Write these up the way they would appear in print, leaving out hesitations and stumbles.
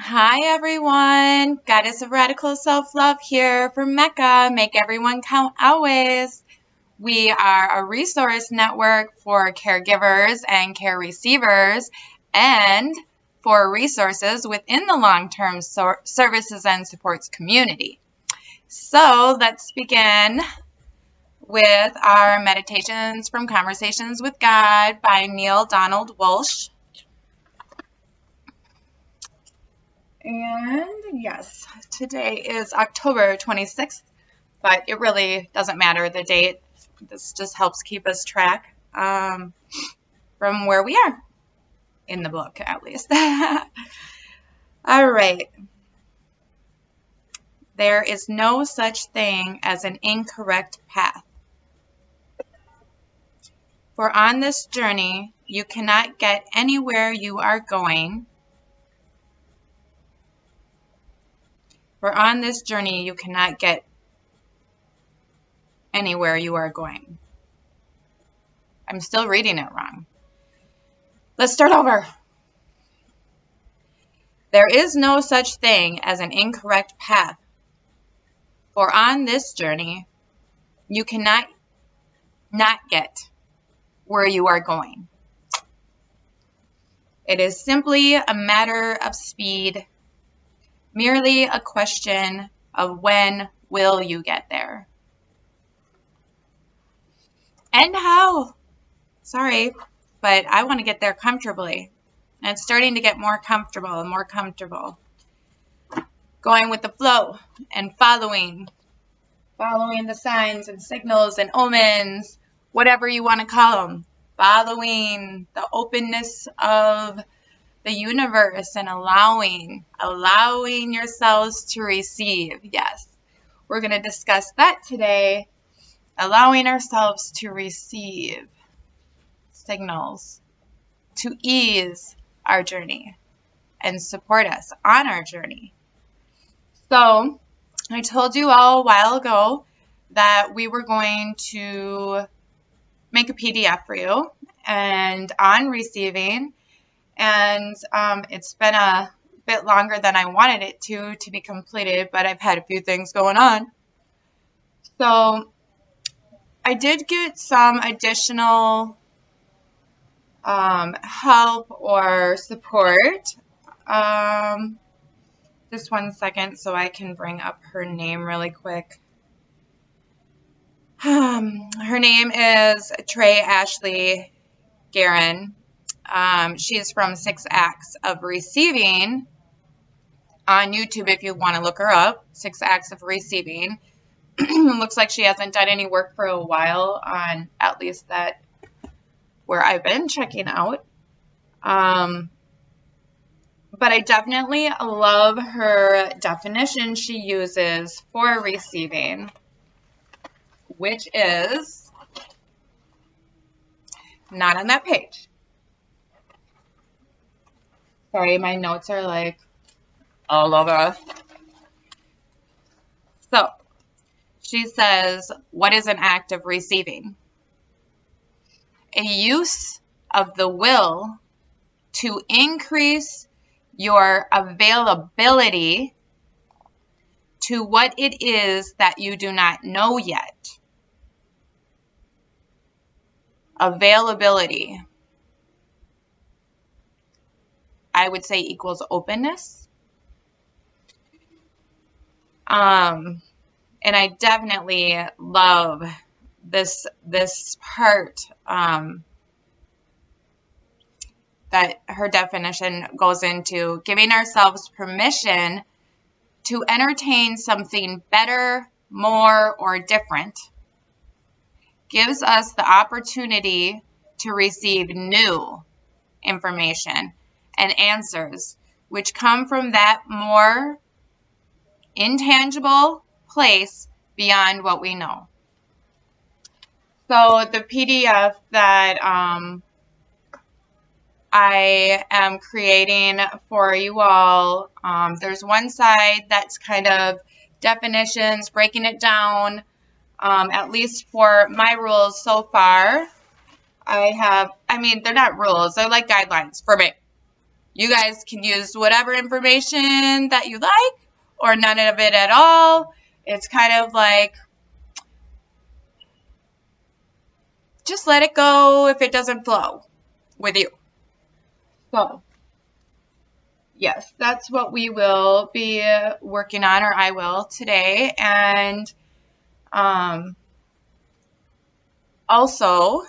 Hi everyone, Goddess of Radical Self-Love here for MECA, Make Everyone Count Always. We are a resource network for caregivers and care receivers and for resources within the long-term services and supports community. So let's begin with our meditations from Conversations with God by Neale Donald Walsch. And yes, today is October 26th, but it really doesn't matter the date. This just helps keep us track from where we are in the book, at least. All right. There is no such thing as an incorrect path. For on this journey, you cannot get anywhere you are going. For on this journey, you cannot get anywhere you are going. I'm still reading it wrong. Let's start over. There is no such thing as an incorrect path. For on this journey, you cannot not get where you are going. It is simply a matter of speed, merely a question of when will you get there. And how? Sorry, but I want to get there comfortably. And it's starting to get more comfortable and more comfortable. Going with the flow and following the signs and signals and omens, whatever you want to call them. Following the openness of the universe and allowing yourselves to receive. Yes, we're going to discuss that today. Allowing ourselves to receive signals to ease our journey and support us on our journey. So I told you all a while ago that we were going to make a PDF for you and on receiving. And it's been a bit longer than I wanted it to be completed, but I've had a few things going on. So I did get some additional help or support. Just 1 second so I can bring up her name really quick. Her name is Trey Ashley Guerin. She's from 6 Acts of Receiving on YouTube if you want to look her up. 6 Acts of Receiving. Looks like she hasn't done any work for a while on at least that where I've been checking out. But I definitely love her definition she uses for receiving, which is not on that page. Sorry, my notes are like all over. So, she says, what is an act of receiving? A use of the will to increase your availability to what it is that you do not know yet. Availability, I would say, equals openness. And I definitely love this part that her definition goes into giving ourselves permission to entertain something better, more, or different. Gives us the opportunity to receive new information and answers which come from that more intangible place beyond what we know. So the PDF that I am creating for you all, there's one side that's kind of definitions, breaking it down, at least for my rules so far. They're not rules, they're like guidelines for me. You guys can use whatever information that you like or none of it at all. It's kind of like, just let it go if it doesn't flow with you. So, yes, that's what we will be working on, or I will today. And also,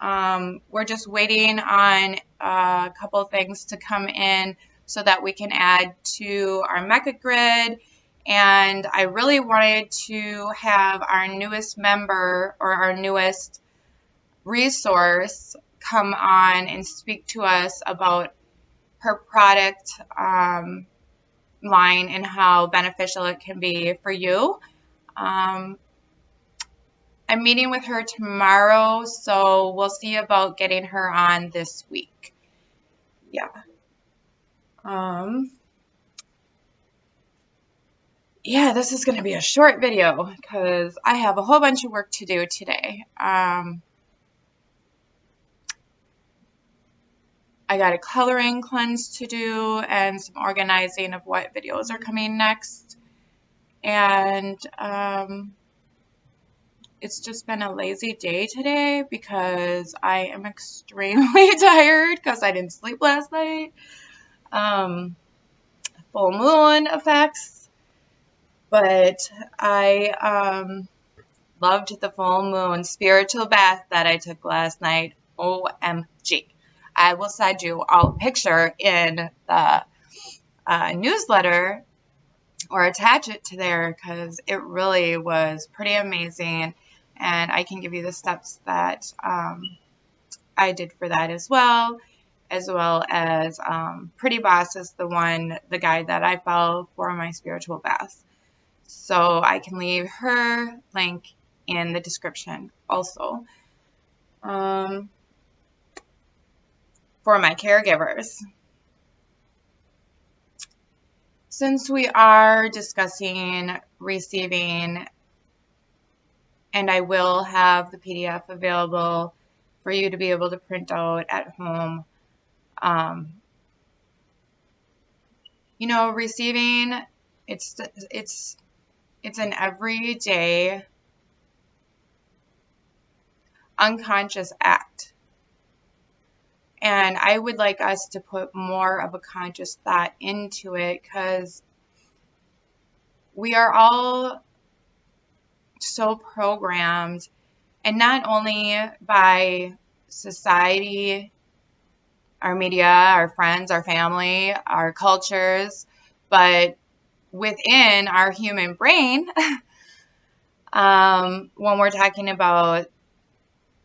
we're just waiting on a couple things to come in so that we can add to our MECA grid. And I really wanted to have our newest member or our newest resource come on and speak to us about her product line and how beneficial it can be for you. I'm meeting with her tomorrow, so we'll see about getting her on this week. Yeah. Yeah, this is going to be a short video because I have a whole bunch of work to do today. I got a coloring cleanse to do and some organizing of what videos are coming next. And it's just been a lazy day today because I am extremely tired because I didn't sleep last night. Full moon effects. But I loved the full moon spiritual bath that I took last night. OMG. I will send you a picture in the newsletter or attach it to there because it really was pretty amazing. And I can give you the steps that I did for that as well as Pretty Boss is the guide that I follow for my spiritual bath. So I can leave her link in the description also. For my caregivers. Since we are discussing receiving, and I will have the PDF available for you to be able to print out at home. You know, receiving, it's an everyday unconscious act. And I would like us to put more of a conscious thought into it because we are all so programmed, and not only by society, our media, our friends, our family, our cultures, but within our human brain, when we're talking about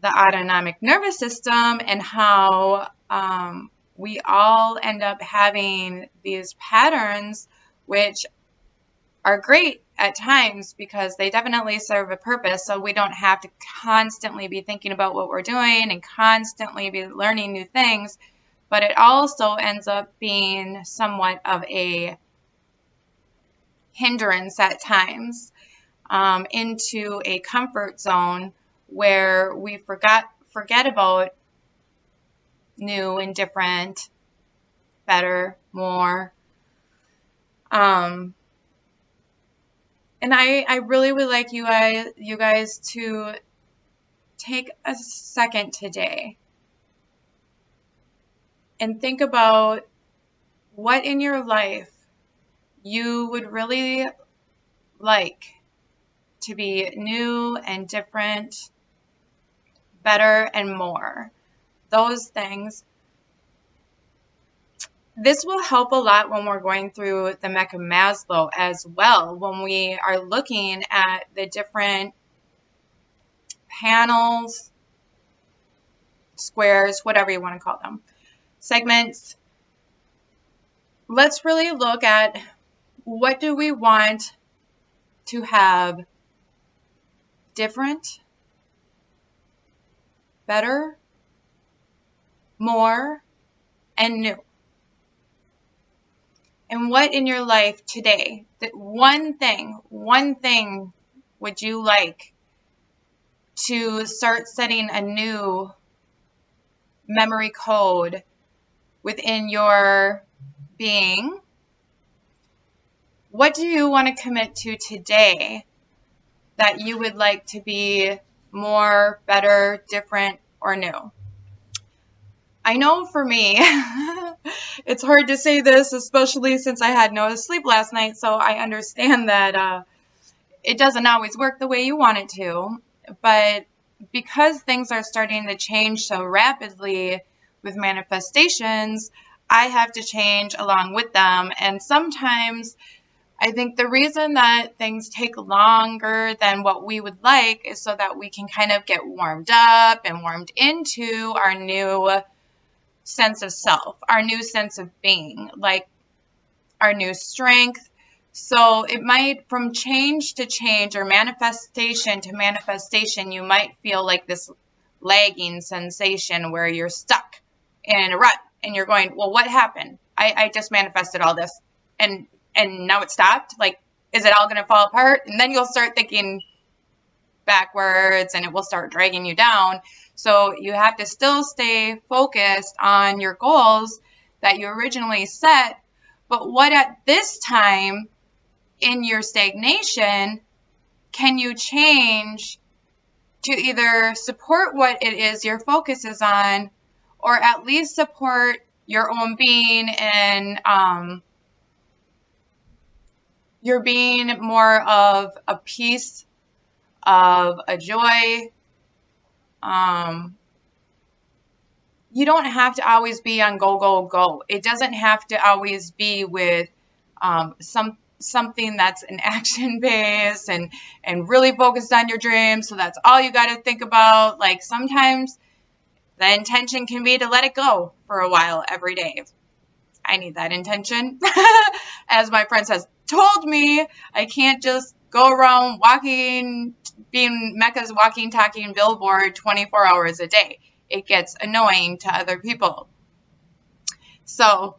the autonomic nervous system and how we all end up having these patterns, which are great at times because they definitely serve a purpose, so we don't have to constantly be thinking about what we're doing and constantly be learning new things, but it also ends up being somewhat of a hindrance at times into a comfort zone where we forget about new and different, better, more. And I really would like you guys to take a second today and think about what in your life you would really like to be new and different, better and more. Those things. This will help a lot when we're going through the MECA Maslow as well, when we are looking at the different panels, squares, whatever you want to call them, segments. Let's really look at what do we want to have different, better, more, and new. And what in your life today, that one thing would you like to start setting a new memory code within your being. What do you want to commit to today that you would like to be more, better, different, or new? I know for me, it's hard to say this, especially since I had no sleep last night, so I understand that it doesn't always work the way you want it to, but because things are starting to change so rapidly with manifestations, I have to change along with them, and sometimes I think the reason that things take longer than what we would like is so that we can kind of get warmed up and warmed into our new sense of self, our new sense of being, like our new strength. So it might, from change to change or manifestation to manifestation, you might feel like this lagging sensation where you're stuck in a rut and you're going, well, what happened? I just manifested all this and now it stopped. Like, is it all going to fall apart? And then you'll start thinking backwards and it will start dragging you down. So you have to still stay focused on your goals that you originally set. But what at this time in your stagnation can you change to either support what it is your focus is on, or at least support your own being and you're being more of a peace, of a joy. You don't have to always be on go, go, go. It doesn't have to always be with something that's an action base and really focused on your dreams. So that's all you got to think about. Like sometimes the intention can be to let it go for a while every day. I need that intention. As my friend has told me, I can't just go around walking, being MECA's walking, talking billboard 24 hours a day. It gets annoying to other people. So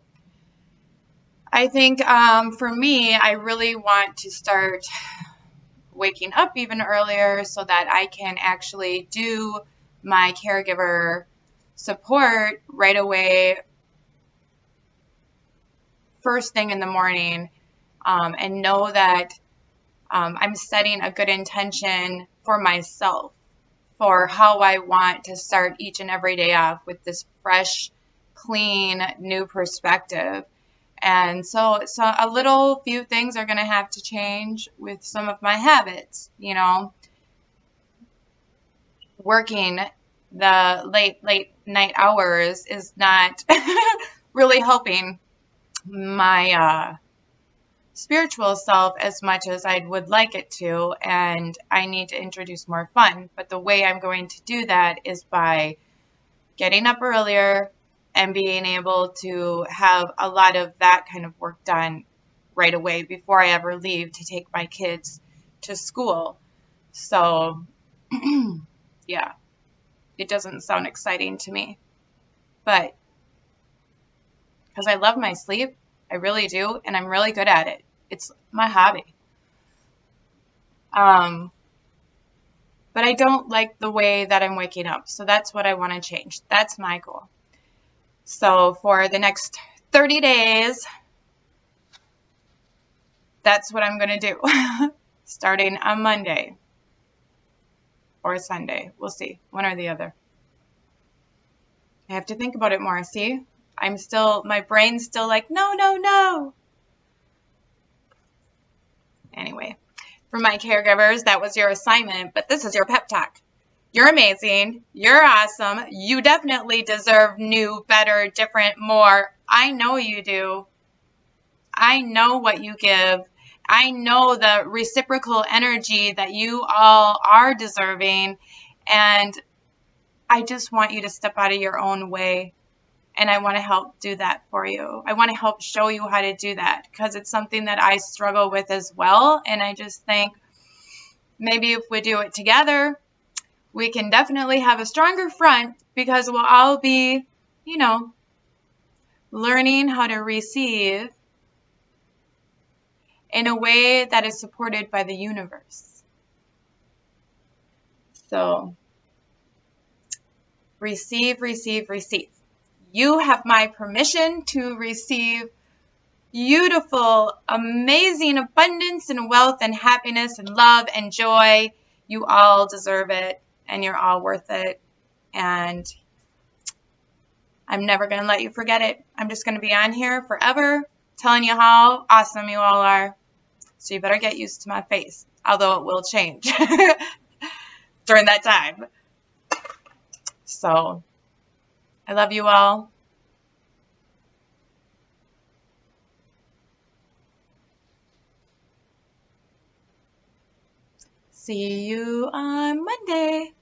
I think for me, I really want to start waking up even earlier so that I can actually do my caregiver support right away, first thing in the morning, and know that I'm setting a good intention for myself, for how I want to start each and every day off with this fresh, clean, new perspective. And so a little few things are going to have to change with some of my habits. You know, working the late night hours is not really helping my spiritual self as much as I would like it to, and I need to introduce more fun. But the way I'm going to do that is by getting up earlier and being able to have a lot of that kind of work done right away before I ever leave to take my kids to school. So yeah, it doesn't sound exciting to me, but because I love my sleep, I really do, and I'm really good at it. It's my hobby. But I don't like the way that I'm waking up, so that's what I want to change. That's my goal. So for the next 30 days, that's what I'm going to do, starting on Monday or Sunday. We'll see, one or the other. I have to think about it more, see? My brain's still like, no, no, no. Anyway, for my caregivers, that was your assignment, but this is your pep talk. You're amazing. You're awesome. You definitely deserve new, better, different, more. I know you do. I know what you give. I know the reciprocal energy that you all are deserving, and I just want you to step out of your own way. And I want to help do that for you. I want to help show you how to do that because it's something that I struggle with as well. And I just think maybe if we do it together, we can definitely have a stronger front because we'll all be, you know, learning how to receive in a way that is supported by the universe. So receive, receive, receive. You have my permission to receive beautiful, amazing abundance and wealth and happiness and love and joy. You all deserve it, and you're all worth it. And I'm never going to let you forget it. I'm just going to be on here forever telling you how awesome you all are. So you better get used to my face, although it will change during that time. So I love you all. See you on Monday.